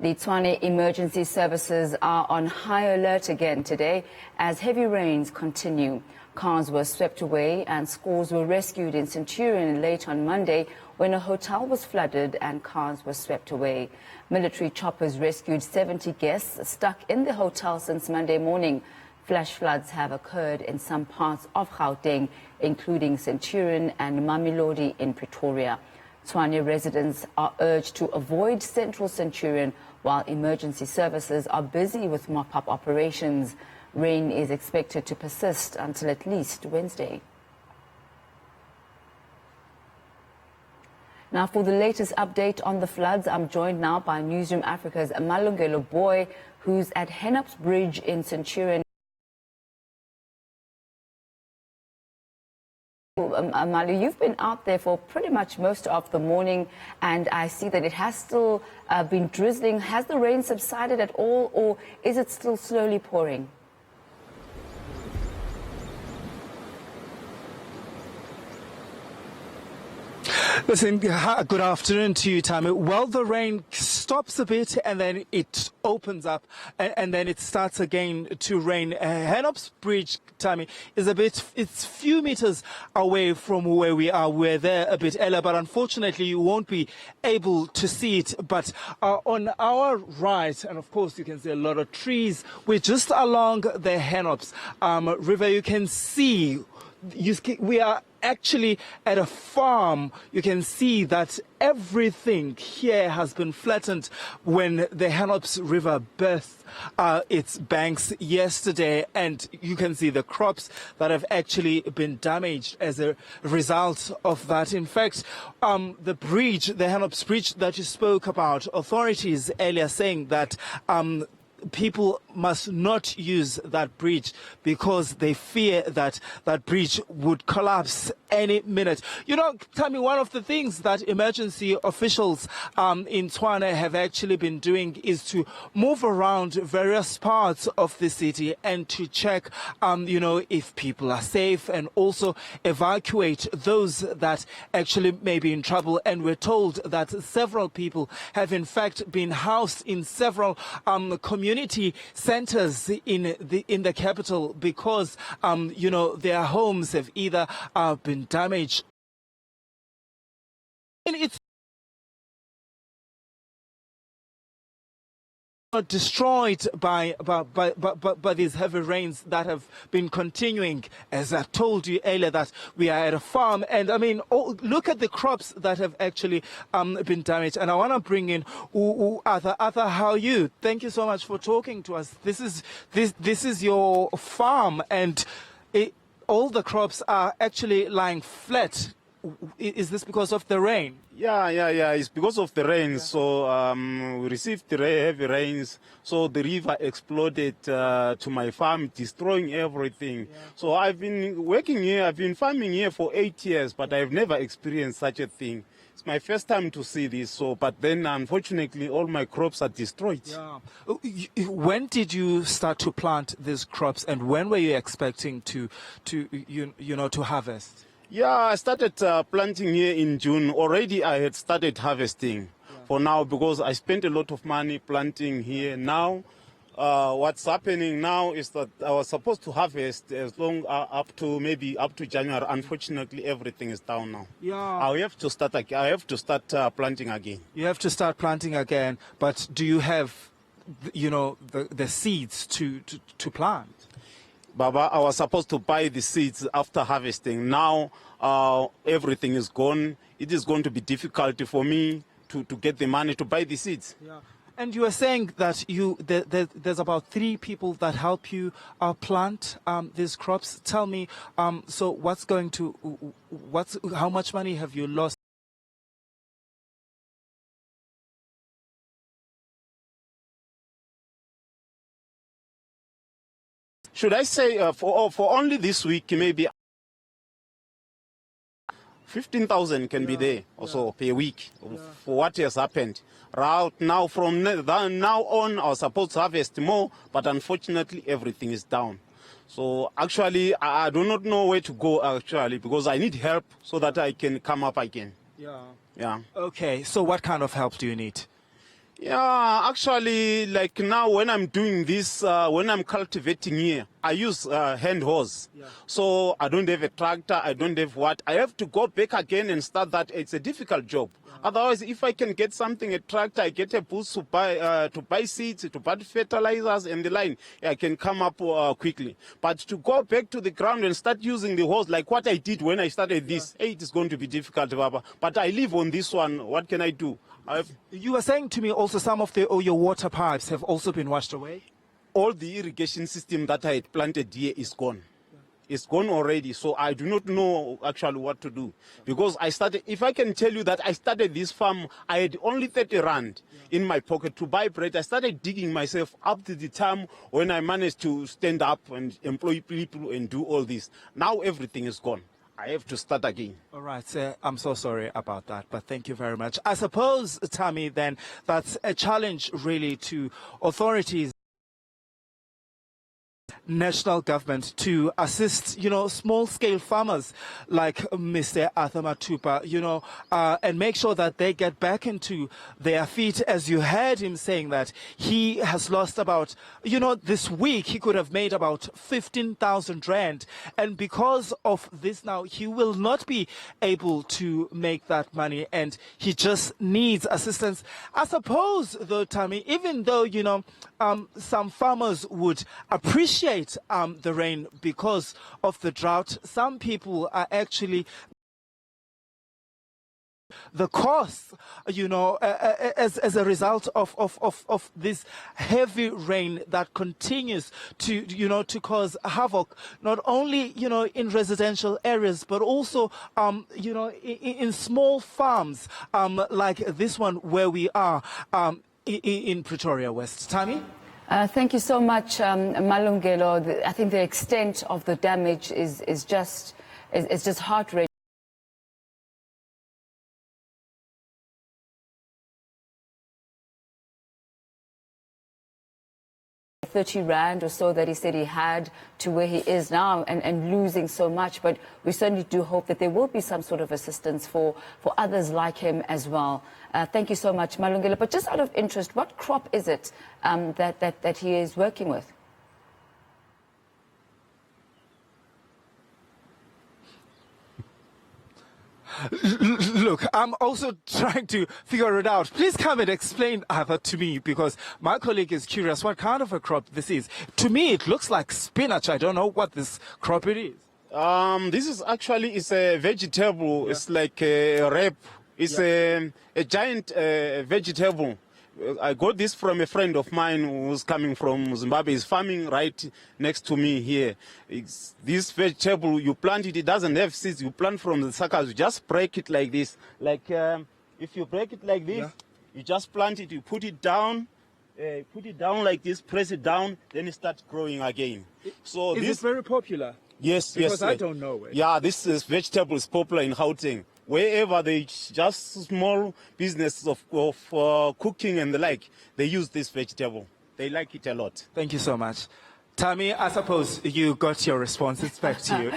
The Tshwane emergency services are on high alert again today as heavy rains continue. Cars were swept away and scores were rescued in Centurion late on Monday when a hotel was flooded and cars were swept away. Military choppers rescued 70 guests stuck in the hotel since Monday morning. Flash floods have occurred in some parts of Gauteng, including Centurion and Mamelodi in Pretoria. Tshwane residents are urged to avoid central Centurion while emergency services are busy with mop-up operations. Rain is expected to persist until at least Wednesday. Now, for the latest update on the floods, I'm joined now by Newzroom Africa's Malungelo Booi, who's at Henop's Bridge in Centurion. Maile, you've been out there for pretty much most of the morning, and I see that it has still been drizzling. Has the rain subsided at all, or is it still slowly pouring? Listen, good afternoon to you, Tammy. Well, the rain stops a bit and then it opens up and then it starts again to rain. Henop's Bridge, Tammy, is it's few meters away from where we are. We're there a bit earlier, but unfortunately you won't be able to see it. But on our right, and of course you can see a lot of trees, we're just along the Henop's River. You can see we are actually at a farm. You can see that everything here has been flattened when the Henop's River burst its banks yesterday, and you can see the crops that have actually been damaged as a result of that. In fact, the bridge, the Henop's Bridge that you spoke about, authorities earlier saying that people must not use that bridge because they fear that that bridge would collapse any minute. You know, tell me, one of the things that emergency officials in Tshwane have actually been doing is to move around various parts of the city and to check, you know, if people are safe and also evacuate those that actually may be in trouble. And we're told that several people have in fact been housed in several community centers in the capital because, you know, their homes have either been damaged. And it's destroyed by these heavy rains that have been continuing. As I told you earlier, that we are at a farm, and I mean, look at the crops that have actually been damaged. And I want to bring in Arthur. How are you? Thank you so much for talking to us. This is your farm, and all the crops are actually lying flat. Is this because of the rain? Yeah. It's because of the rain. So we received the heavy rains. So the river exploded to my farm, destroying everything. Yeah. So I've been working here. I've been farming here for 8 years, but I've never experienced such a thing. It's my first time to see this. So, but then unfortunately, all my crops are destroyed. Yeah. When did you start to plant these crops, and when were you expecting to harvest? Yeah, I started planting here in June. Already I had started harvesting for now because I spent a lot of money planting here. Now, what's happening now is that I was supposed to harvest as long up to January. Unfortunately, everything is down now. Yeah. I have to start planting again. You have to start planting again, but do you have, you know, the seeds to plant? Baba, I was supposed to buy the seeds after harvesting. Now everything is gone. It is going to be difficult for me to get the money to buy the seeds. Yeah. And you were saying that there's about 3 people that help you plant these crops. Tell me, so how much money have you lost? Should I say for only this week, maybe 15,000 can be there also per week for what has happened. Right now, from now on, I was supposed to harvest more, but unfortunately, everything is down. So actually, I do not know where to go actually because I need help so that I can come up again. Yeah. Okay. So what kind of help do you need? Yeah, actually, like now when I'm doing this, when I'm cultivating here, I use hand hose. Yeah. So I don't have a tractor, I don't have what. I have to go back again and start that. It's a difficult job. Yeah. Otherwise, if I can get something, a tractor, I get a boost to buy seeds, to buy fertilizers and the line, I can come up quickly. But to go back to the ground and start using the hose, like what I did when I started this, hey, it is going to be difficult, Baba. But I live on this one. What can I do? You were saying to me also some of your water pipes have also been washed away? All the irrigation system that I had planted here is gone. It's gone already, so I do not know actually what to do. Because I started, if I can tell you that I started this farm, I had only 30 rand in my pocket to buy bread. I started digging myself up to the time when I managed to stand up and employ people and do all this. Now everything is gone. I have to start again. All right, sir. I'm so sorry about that, but thank you very much. I suppose, Tammy, then that's a challenge really to authorities, national government, to assist, small-scale farmers like Mr. Arthur Matupa, and make sure that they get back into their feet. As you heard him saying that he has lost about, this week he could have made about 15,000 rand. And because of this now, he will not be able to make that money and he just needs assistance. I suppose, though, Tammy, even though, some farmers would appreciate the rain because of the drought, some people are actually the cost, as a result of this heavy rain that continues to cause havoc, not only, in residential areas, but also, in small farms, like this one where we are, in Pretoria West. Tammy? Thank you so much, Malungelo. I think the extent of the damage is just heart-wrenching. 30 rand or so that he said he had to where he is now and losing so much. But we certainly do hope that there will be some sort of assistance for others like him as well. Thank you so much, Malungelo. But just out of interest, what crop is it that he is working with? Look, I'm also trying to figure it out. Please come and explain that to me, because my colleague is curious what kind of a crop this is. To me, it looks like spinach. I don't know what this crop it is. This is actually, it's a vegetable. Yeah. It's like a wrap. It's a giant vegetable. I got this from a friend of mine who's coming from Zimbabwe. He's farming right next to me here. It's this vegetable, you plant it, it doesn't have seeds. You plant from the suckers, you just break it like this. Like if you break it like this, you just plant it, you put it down like this, press it down, then it starts growing again. So is it very popular? Yes, because I don't know it. Yeah, this vegetable is popular in Gauteng. Wherever they just small business of cooking and the like, they use this vegetable. They like it a lot. Thank you so much. Tammy, I suppose you got your response. It's back to you.